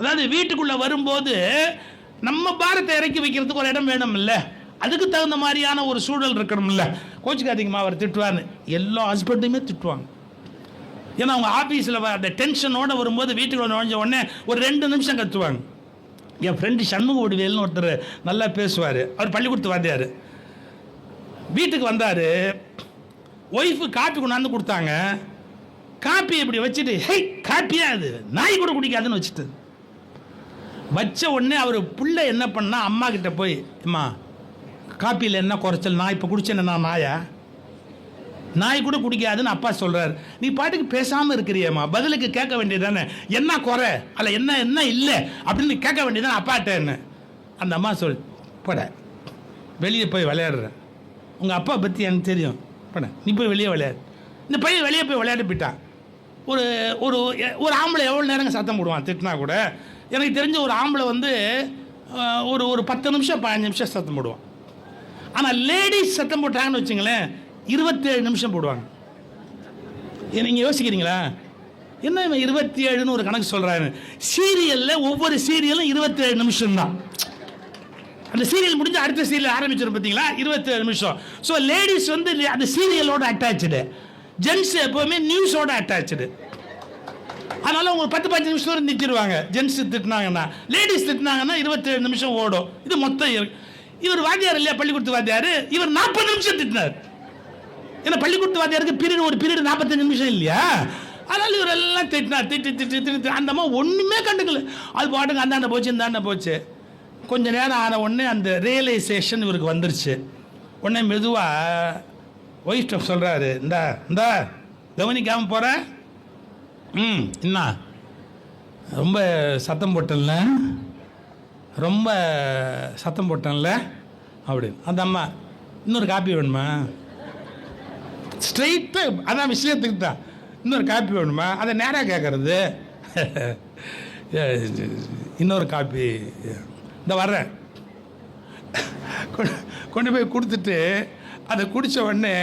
அதாவது வீட்டுக்குள்ள வரும்போது நம்ம பாரத்தை இறக்கி வைக்கிறதுக்கு ஒரு இடம் வேணும் இல்ல, அதுக்கு தகுந்த மாதிரியான ஒரு சூழல் இருக்கணும் இல்ல. கோச்சுக்காதீங்கம்மா அவர் திட்டுவான்னு எல்லா ஹஸ்பண்டையுமே திட்டுவாங்க. ஏன்னா அவங்க ஆஃபீஸில் அந்த டென்ஷனோட வரும்போது வீட்டுக்குள்ள நுழைஞ்ச உடனே ஒரு 2 நிமிஷம் கத்துவாங்க. என் ஃப்ரெண்டு சண்முக வடிவேல்னு ஒருத்தர் நல்லா பேசுவார், அவர் பள்ளிக்கூடத்து வாத்தியார். வீட்டுக்கு வந்தார், ஒய்ஃபு காப்பி கொண்டாந்து கொடுத்தாங்க. காப்பி இப்படி வச்சுட்டு ஹே காப்பியா அது நாய் கூட குடிக்காதுன்னு வச்சுட்டு வச்ச உடனே அவர் புள்ள என்ன பண்ணா, அம்மா கிட்ட போய் அம்மா காப்பியில் என்ன குறைச்சல், நான் இப்போ குடிச்சேன்னா நான் நாயா, நாய் கூட குடிக்காதுன்னு அப்பா சொல்கிறார். நீ பாட்டுக்கு பேசாமல் இருக்கிறியம்மா, பதிலுக்கு கேட்க வேண்டியது தானே, என்ன குறை அல்ல என்ன என்ன இல்லை அப்படின்னு கேட்க வேண்டியது தானே அப்பாட்டேன்னு. அந்த அம்மா சொல் போட வெளியே போய் விளையாடுற, உங்கள் அப்பா பற்றி எனக்கு தெரியும், போட நீ போய் வெளியே விளையாடு. இந்த பையன் வெளியே போய் விளையாட போயிட்டான். ஒரு ஒரு ஒரு ஆம்பளை எவ்வளோ நேரங்க சத்தம் போடுவான் திட்டினா கூட. எனக்கு தெரிஞ்ச ஒரு ஆம்பளை வந்து ஒரு ஒரு 10 நிமிஷம் 15 நிமிஷம் சத்தம் போடுவான். ஆனால் லேடிஸ் சத்தம் போட்டாங்கன்னு வச்சுங்களேன் 27 நிமிஷம் போடுவாங்க. நீங்கள் யோசிக்கிறீங்களா என்ன இவன் 27ன்னு ஒரு கணக்கு சொல்கிறாரு? சீரியலில் ஒவ்வொரு சீரியலும் 27 நிமிஷம் தான். அந்த சீரியல் முடிஞ்சு அடுத்த சீரியல் ஆரம்பிச்சிடும் பார்த்தீங்களா, 27 நிமிஷம். ஸோ லேடிஸ் வந்து அந்த சீரியலோட அட்டாச்சு, ஜென்ஸ் எப்போவுமே நியூஸோட அட்டாச்சு. அதனால அவங்க 10-15 நிமிஷம் வரை நிறுத்திடுவாங்க. ஜென்ஸ் திட்டினாங்கன்னா, லேடிஸ் திட்டினாங்கன்னா 27 நிமிஷம் ஓடும். இது மொத்தம். இவர் வாத்தியார் இல்லையா, பள்ளிக்கூடத்து வாத்தியார், இவர் 40 நிமிஷம் திட்டினார். ஏன்னா பள்ளிக்கூடத்து வாத்தியாருக்கு பீரியட் ஒரு பீரியட் 45 நிமிஷம் இல்லையா, அதனால இவர் எல்லாம் திட்டினார். திட்டு அந்த அம்மா ஒன்றுமே கண்டுக்கல, அது பாட்டுக்கு அந்தாண்ட போச்சு இந்தாண்ட போச்சு. கொஞ்ச நேரம் ஆன உடனே அந்த ரியலைசேஷன் இவருக்கு வந்துருச்சு. உடனே மெதுவாக ஒய்ஃப்ட சொல்கிறாரு, இந்தா கவனிக்காமல் போகிற, என்ன ரொம்ப சத்தம் போட்டேன்ல, ரொம்ப சத்தம் போட்டேன்ல அப்படின்னு. அந்த அம்மா இன்னொரு காப்பி வேணுமா, ஸ்ட்ரெயிட்டாக அதான் விஷயத்துக்கு தான், இன்னொரு காப்பி வேணுமா, அதை நேராக கேட்குறது. இன்னொரு காப்பி இந்த வர்றேன் கொண்டு போய் கொடுத்துட்டு அதை குடித்த உடனே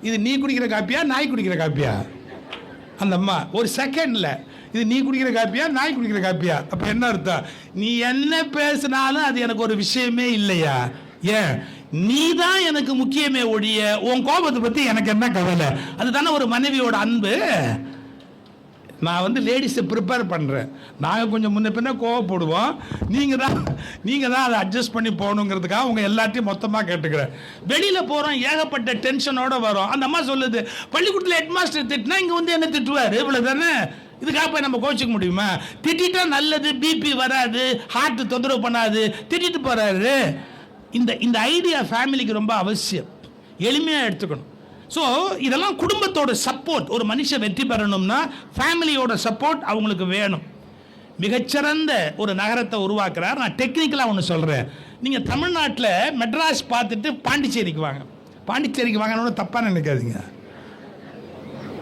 இது நீ குடிக்கிற காப்பியா நாய் குடிக்கிற காப்பியா? அந்த அம்மா ஒரு செகண்டில் இது நீ குடிக்கிற காப்பியா நாய் குடிக்கிற காப்பியா? அப்போ என்ன அர்த்தம்? நீ என்ன பேசினாலும் அது எனக்கு ஒரு விஷயமே இல்லையா, ஏன் நீ தான் எனக்கு முக்கியமே ஒழிய உன் கோபத்தை பற்றி எனக்கு என்ன கவலை? அதுதானே ஒரு மனைவியோட அன்பு. நான் வந்து லேடிஸை ப்ரிப்பேர் பண்ணுறேன். நாங்கள் கொஞ்சம் முன்ன பின்ன கோவப்படுவோம், நீங்கள் தான் அதை அட்ஜஸ்ட் பண்ணி போகணுங்கிறதுக்காக உங்கள் எல்லாத்தையும் மொத்தமாக கேட்டுக்கிறேன். வெளியில் போகிறோம், ஏகப்பட்ட டென்ஷனோடு வரும். அந்த அம்மா சொல்லுது, பள்ளிக்கூடத்தில் ஹெட் மாஸ்டர் திட்டினா இங்கே வந்து என்ன திட்டுவார், இவ்வளோ தானே, இதுக்காக போய் நம்ம கோச்சிக்க முடியுமா? திட்டா நல்லது, பிபி வராது, ஹார்ட் தொந்தரவு பண்ணாது, திட்டிட்டு போகிறாரு. இந்த ஐடியா ஃபேமிலிக்கு ரொம்ப அவசியம், எளிமையாக எடுத்துக்கணும். ஸோ இதெல்லாம் குடும்பத்தோட சப்போர்ட். ஒரு மனுஷன் வெற்றி பெறணும்னா ஃபேமிலியோட சப்போர்ட் அவங்களுக்கு வேணும். மிகச்சிறந்த ஒரு நகரத்தை உருவாக்குறார். நான் டெக்னிக்கலாக ஒன்று சொல்கிறேன். நீங்கள் தமிழ்நாட்டில் மெட்ராஸ் பார்த்துட்டு பாண்டிச்சேரிக்கு வாங்க. பாண்டிச்சேரிக்கு வாங்கன்னு தப்பாக நினைக்காதீங்க.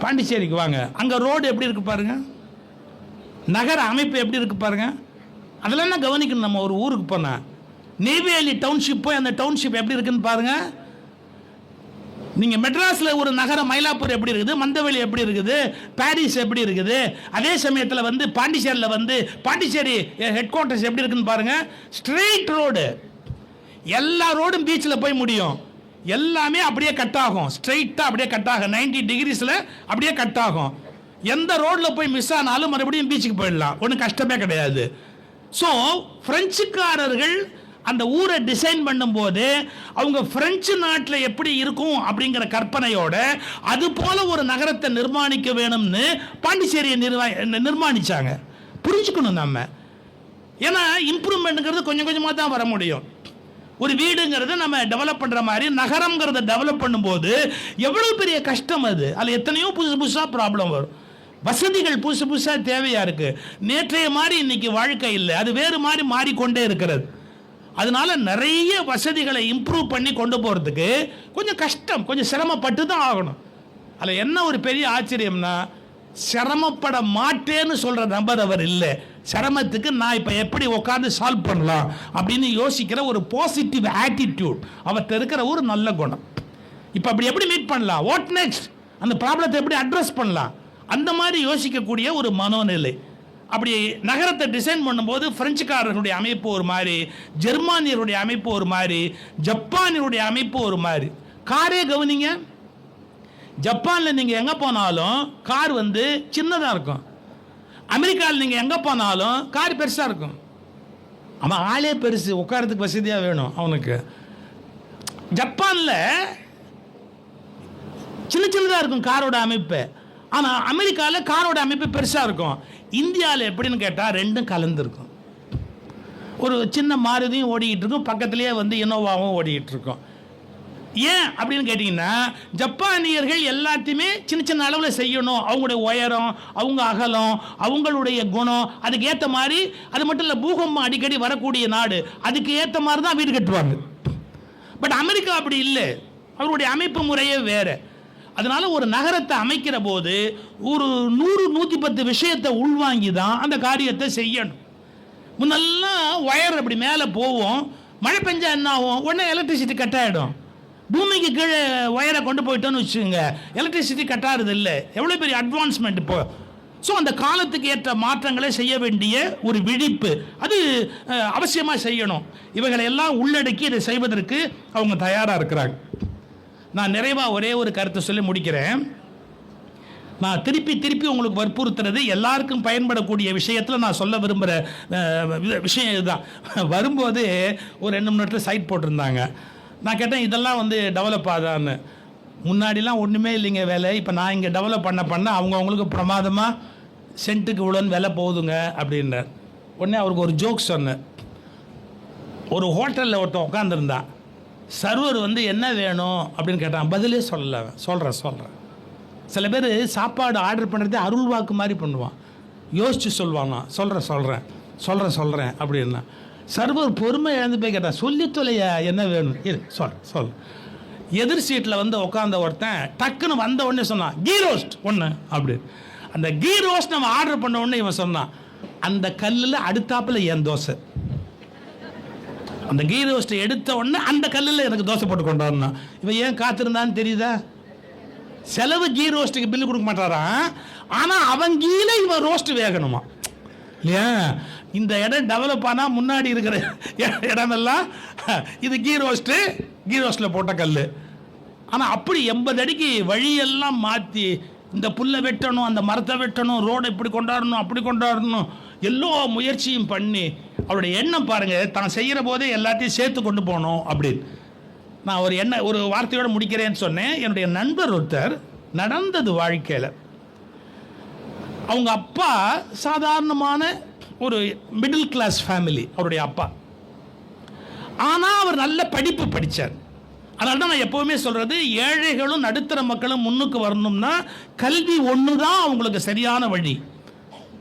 பாண்டிச்சேரிக்கு வாங்க, அங்கே ரோடு எப்படி இருக்கு பாருங்கள், நகர அமைப்பு எப்படி இருக்கு பாருங்கள். அதெல்லாம் என்ன கவனிக்கணும். நம்ம ஒரு ஊருக்கு போனால் நெய்வேலி டவுன்ஷிப் போய் அந்த டவுன்ஷிப் எப்படி இருக்குன்னு பாருங்கள். நீங்கள் மெட்ராஸில் ஒரு நகரம் மயிலாப்பூர் எப்படி இருக்குது, மந்தவெளி எப்படி இருக்குது, பாரிஸ் எப்படி இருக்குது, அதே சமயத்தில் வந்து பாண்டிச்சேரியில் வந்து பாண்டிச்சேரி ஹெட் குவார்ட்டர்ஸ் எப்படி இருக்குன்னு பாருங்கள். ஸ்ட்ரெயிட் ரோடு, எல்லா ரோடும் பீச்சில் போய் முடியும், எல்லாமே அப்படியே கட் ஆகும், ஸ்ட்ரெயிட்டாக அப்படியே கட் ஆகும், 90 டிகிரிஸில் அப்படியே கட் ஆகும். எந்த ரோடில் போய் மிஸ் ஆனாலும் மறுபடியும் பீச்சுக்கு போயிடலாம், ஒன்றும் கஷ்டமே கிடையாது. ஸோ பிரெஞ்சுக்காரர்கள் அந்த ஊரை டிசைன் பண்ணும்போது அவங்க பிரெஞ்சு நாட்டில் எப்படி இருக்கும் அப்படிங்கிற கற்பனையோட அது போல ஒரு நகரத்தை நிர்மாணிக்க வேணும்னு பாண்டிச்சேரியை நிர்மாணிச்சாங்க. புரிஞ்சுக்கணும் நம்ம. ஏன்னா இம்ப்ரூவ்மெண்ட்டுங்கிறது கொஞ்சம் கொஞ்சமாக தான் வர முடியும். ஒரு வீடுங்கிறத நம்ம டெவலப் பண்ணுற மாதிரி நகரங்கிறத டெவலப் பண்ணும்போது எவ்வளோ பெரிய கஷ்டம் அது. அதில் எத்தனையோ புதுசாக ப்ராப்ளம் வரும். வசதிகள் புதுசாக தேவையாக இருக்குது. நேற்றைய மாதிரி இன்னைக்கு வாழ்க்கை இல்லை, அது வேறு மாதிரி மாறிக்கொண்டே இருக்கிறது. அதனால நிறைய வசதிகளை இம்ப்ரூவ் பண்ணி கொண்டு போகிறதுக்கு கொஞ்சம் கஷ்டம், கொஞ்சம் சிரமப்பட்டு தான் ஆகணும். அதில் என்ன ஒரு பெரிய ஆச்சரியம்னா, சிரமப்பட மாட்டேன்னு சொல்கிற நபர் அவர் இல்லை. சிரமத்துக்கு நான் இப்போ எப்படி உட்காந்து சால்வ் பண்ணலாம் அப்படின்னு யோசிக்கிற ஒரு பாசிட்டிவ் ஆட்டிடியூட் அவர்கிட்ட இருக்கிற ஒரு நல்ல குணம். இப்போ அப்படி எப்படி மீட் பண்ணலாம், வாட் நெக்ஸ்ட், அந்த ப்ராப்ளத்தை எப்படி அட்ரஸ் பண்ணலாம், அந்த மாதிரி யோசிக்கக்கூடிய ஒரு மனோநிலை. அப்படி நகரத்தை டிசைன் பண்ணும்போது பிரெஞ்சுக்காரர்களுடைய அமைப்பு ஒரு மாதிரி, ஜெர்மானியருடைய அமைப்பு ஒரு மாதிரி, ஜப்பானியருடைய அமைப்பு ஒரு மாதிரி. காரே கவனிங்க, ஜப்பானில் நீங்கள் எங்கே போனாலும் கார் வந்து சின்னதாக இருக்கும். அமெரிக்காவில் நீங்கள் எங்கே போனாலும் கார் பெருசாக இருக்கும். அவன் ஆளே பெருசு, உட்காரத்துக்கு வசதியாக வேணும் அவனுக்கு. ஜப்பானில் சின்னதாக இருக்கும் காரோட அமைப்பு, ஆனால் அமெரிக்காவில் காரோட அமைப்பு பெருசாக இருக்கும். இந்தியாவில் எப்படின்னு கேட்டால் ரெண்டும் கலந்துருக்கும். ஒரு சின்ன மாருதியும் ஓடிக்கிட்டு இருக்கும், பக்கத்துலேயே வந்து இனோவாவும் ஓடிக்கிட்டு இருக்கும். ஏன் அப்படின்னு கேட்டிங்கன்னா, ஜப்பானியர்கள் எல்லாத்தையுமே சின்ன சின்ன அளவில் செய்யணும். அவங்களுடைய உயரம், அவங்க அகலம், அவங்களுடைய குணம், அதுக்கு ஏற்ற மாதிரி. அது மட்டும் இல்லை, பூகம்பம் அடிக்கடி வரக்கூடிய நாடு, அதுக்கு ஏற்ற மாதிரி தான் வீடு கட்டுவாங்க. பட் அமெரிக்கா அப்படி இல்லை, அவருடைய அமைப்பு முறையே வேறு. அதனால ஒரு நகரத்தை அமைக்கிற போது ஒரு 100-110 விஷயத்தை உள்வாங்கி தான் அந்த காரியத்தை செய்யணும். முன்னெல்லாம் ஒயர் அப்படி மேலே போவோம், மழை பெஞ்சா என்ன ஆகும், உடனே எலக்ட்ரிசிட்டி கட் ஆகிடும். பூமிக்கு கீழே ஒயரை கொண்டு போயிட்டோன்னு வச்சுக்கோங்க, எலக்ட்ரிசிட்டி கட் ஆகுறது இல்லை. எவ்வளோ பெரிய அட்வான்ஸ்மெண்ட் இப்போ. ஸோ அந்த காலத்துக்கு ஏற்ற மாற்றங்களை செய்ய வேண்டிய ஒரு விழிப்பு அது அவசியமாக செய்யணும். இவைகளை எல்லாம் உள்ளடக்கி இதை செய்வதற்கு அவங்க தயாராக இருக்கிறாங்க. நான் நிறைவாக ஒரே ஒரு கருத்தை சொல்லி முடிக்கிறேன். நான் திருப்பி உங்களுக்கு வற்புறுத்துறது எல்லாருக்கும் பயன்படக்கூடிய விஷயத்தில் நான் சொல்ல விரும்புகிற விஷயம் இதுதான். வரும்போது ஒரு 2 மணி நேரத்தில் சைட் போட்டிருந்தாங்க. நான் கேட்டேன், இதெல்லாம் வந்து டெவலப் ஆதான்னு. முன்னாடிலாம் ஒன்றுமே இல்லைங்க வேலை, இப்போ நான் இங்கே டெவலப் பண்ண அவங்களுக்கு பிரமாதமாக சென்ட்டுக்கு இவ்வளோன்னு விலை போகுதுங்க அப்படின்னார். உடனே அவருக்கு ஒரு ஜோக் சொன்னேன். ஒரு ஹோட்டலில் ஒருத்தன் உட்காந்துருந்தான். சர்வர் வந்து என்ன வேணும் அப்படின்னு கேட்டான். பதிலே சொல்லலை. சொல்கிறேன். சில பேர் சாப்பாடு ஆர்டர் பண்ணுறதே அருள் வாக்கு மாதிரி பண்ணுவான். யோசித்து சொல்லுவாங்க. சொல்கிறேன் அப்படின்னா. சர்வர் பொறுமை இழந்து போய் கேட்டான், சொல்லி தொலையா என்ன வேணும், இது சொல். எதிர் சீட்டில் வந்து உட்காந்த ஒருத்தன் டக்குன்னு வந்த உடனே சொன்னான், கீ ரோஸ்ட் ஒன்று அப்படி. அந்த கீ ரோஸ்ட் நம்ம ஆர்டர் பண்ண உடனே இவன் சொன்னான், அந்த கல்லில் அடுத்தாப்பில் என் தோசை. அந்த கீ ரோஸ்ட்டை எடுத்த உடனே அந்த கல்லில் எனக்கு தோசை போட்டு கொண்டு வரணும். இவன் ஏன் காத்திருந்தான்னு தெரியுதா? செலவு கீ ரோஸ்ட்டுக்கு பில்லு கொடுக்க மாட்டாரான், ஆனால் அவன் கீழே இவன் ரோஸ்ட் வேகணுமா இல்லையா? இந்த இடம் டெவலப் ஆனால் முன்னாடி இருக்கிற இடமெல்லாம் இது கீ ரோஸ்ட்டில் போட்ட கல். ஆனால் அப்படி 80 அடிக்கு வழியெல்லாம் மாற்றி, இந்த புல்லை வெட்டணும், அந்த மரத்தை வெட்டணும், ரோடை இப்படி கொண்டாடணும், அப்படி கொண்டாடணும், எல்லா முயற்சியும் பண்ணி அவருடைய எண்ணம் பாருங்கள், தான் செய்கிற போதே எல்லாத்தையும் சேர்த்து கொண்டு போகணும் அப்படின்னு. நான் ஒரு வார்த்தையோடு முடிக்கிறேன்னு சொன்னேன். என்னுடைய நண்பர் ஒருத்தர் நடந்தது வாழ்க்கையில். அவங்க அப்பா சாதாரணமான ஒரு மிடில் கிளாஸ் ஃபேமிலி அவருடைய அப்பா. ஆனால் அவர் நல்ல படிப்பு படித்தார். அதனால தான் நான் எப்போவுமே சொல்கிறது, ஏழைகளும் நடுத்தர மக்களும் முன்னுக்கு வரணும்னா கல்வி ஒன்று தான் அவங்களுக்கு சரியான வழி,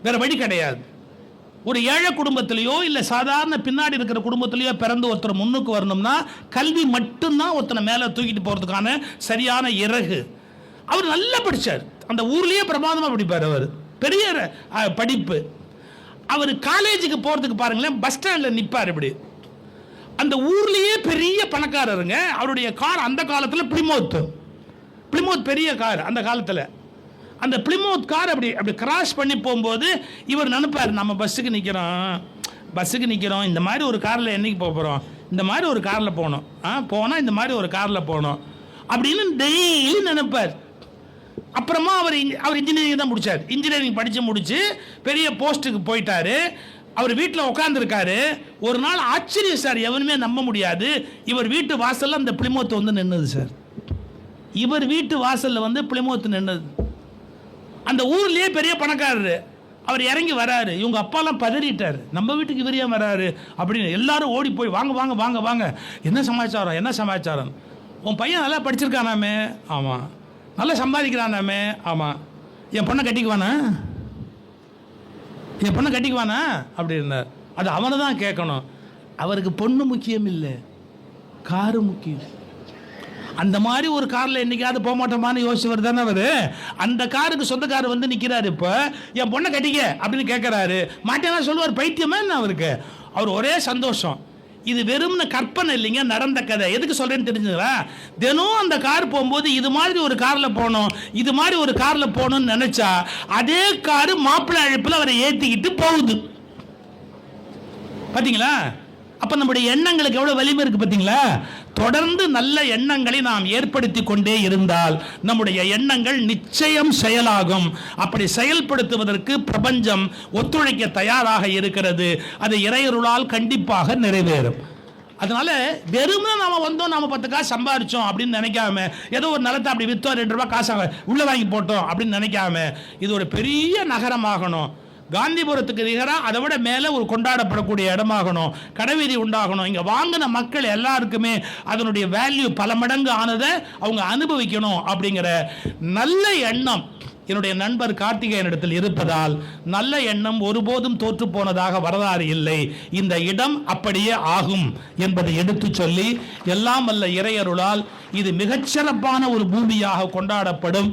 வேறு வழி கிடையாது. ஒரு ஏழை குடும்பத்திலையோ இல்லை சாதாரண பின்னாடி இருக்கிற குடும்பத்திலையோ பிறந்து ஒருத்தர் முன்னுக்கு வரணும்னா கல்வி மட்டும்தான் ஒருத்தனை மேலே தூக்கிட்டு போகிறதுக்கான சரியான இறகு. அவர் நல்லா படித்தார், அந்த ஊர்லேயே பிரமாதமாக படிப்பார். அவர் பெரிய படிப்பு. அவர் காலேஜுக்கு போகிறதுக்கு பாருங்களேன், பஸ் ஸ்டாண்டில் நிற்பார் இப்படி. அந்த ஊர்லேயே பெரிய பணக்காரருங்க. அவருடைய கார் அந்த காலத்தில் பிளிமோத் பெரிய கார் அந்த காலத்தில். அந்த பிளிமோத் கார் அப்படி கிராஸ் பண்ணி போகும்போது இவர் நினைப்பார், நம்ம பஸ்ஸுக்கு நிற்கிறோம், இந்த மாதிரி ஒரு காரில் என்னைக்கு போகிறோம், இந்த மாதிரி ஒரு காரில் போகணும், போனால் இந்த மாதிரி ஒரு காரில் போகணும் அப்படின்னு டெய்லி நினைப்பார். அப்புறமா அவர் இன்ஜினியரிங் தான் முடித்தார். இன்ஜினியரிங் முடித்து பெரிய போஸ்ட்டுக்கு போயிட்டார். அவர் வீட்டில் உட்காந்துருக்காரு. ஒரு நாள் ஆச்சரியம் சார், எவனுமே நம்ப முடியாது, இவர் வீட்டு வாசலில் அந்த பிளிமோத்து வந்து நின்றுது சார். இவர் வீட்டு வாசலில் வந்து பிளிமோத்து நின்றுது. அந்த ஊர்லேயே பெரிய பணக்காரரு. அவர் இறங்கி வராரு. இவங்க அப்பாலாம் பதறிட்டார், நம்ம வீட்டுக்கு இவர் ஏன் வராரு அப்படின்னு. எல்லாரும் ஓடி போய் வாங்க, என்ன சமாச்சாரம், உன் பையன் நல்லா படிச்சிருக்கானாமே, ஆமாம், நல்லா சம்பாதிக்கிறானாமே, ஆமாம், என் பொண்ணை கட்டிக்குவானா அப்படின்னார். அது அவனை தான் கேட்கணும். அவருக்கு பொண்ணு முக்கியம் இல்லை, காரு முக்கியம். அந்த மாதிரி ஒரு காரில் என்னைக்காவது போக மாட்டோமான்னு யோசிச்சவர் தானே அவர். அந்த காருக்கு சொந்தக்காரர் வந்து நிற்கிறாரு. இப்போ என் பொண்ணை கட்டிக்க அப்படின்னு கேட்குறாரு. மாட்டேன்னா சொல்லுவார், பைத்தியமா என்ன அவருக்கு? அவர் ஒரே சந்தோஷம். இது வெறும்னு கற்பனை இல்லைங்க, நடந்த கதை. எதுக்கு சொல்றேன்னு தெரிஞ்சுங்களா? தினம் அந்த கார் போகும்போது இது மாதிரி ஒரு கார்ல போகணும், இது மாதிரி ஒரு கார்ல போகணும்னு நினைச்சா அதே கார் மாப்பிள்ளை அழைப்புல அவரை ஏத்திக்கிட்டு போகுது. பாத்தீங்களா? அப்ப நம்முடைய எண்ணங்களுக்கு எவ்வளவு வலிமை இருக்கு பாத்தீங்களா? தொடர்ந்து நல்ல எண்ணங்களை நாம் ஏற்படுத்தி கொண்டே இருந்தால் நம்முடைய எண்ணங்கள் நிச்சயம் செயலாகும். அப்படி செயல்படுத்துவதற்கு பிரபஞ்சம் ஒத்துழைக்க தயாராக இருக்கிறது. அது இறையருளால் கண்டிப்பாக நிறைவேறும். அதனால வெறுமே நாம வந்தோம், நாம 10 காசு சம்பாரிச்சோம் அப்படின்னு நினைக்காம, ஏதோ ஒரு நிலத்தை அப்படி வித்தோம் 2 ரூபாய் காசு உள்ள வாங்கி போட்டோம் அப்படின்னு நினைக்காம, இது ஒரு பெரிய நகரமாகணும், காந்திபுரத்துக்கு நிகரா அதை விட மேலே ஒரு கொண்டாடப்படக்கூடிய இடமாகணும், கடைவீதி உண்டாகணும். இங்கே வாங்கின மக்கள் எல்லாருக்குமே அதனுடைய வேல்யூ பல மடங்கு ஆனதை அவங்க அனுபவிக்கணும் அப்படிங்கிற நல்ல எண்ணம் என்னுடைய நண்பர் கார்த்திகேயனிடத்தில் இருப்பதால் நல்ல எண்ணம் ஒருபோதும் தோற்று போனதாக வரலாறு இல்லை. இந்த இடம் அப்படியே ஆகும் என்பதை எடுத்து சொல்லி, எல்லாம் வல்ல இறையருளால் இது மிகச்சிறப்பான ஒரு பூமியாக கொண்டாடப்படும்.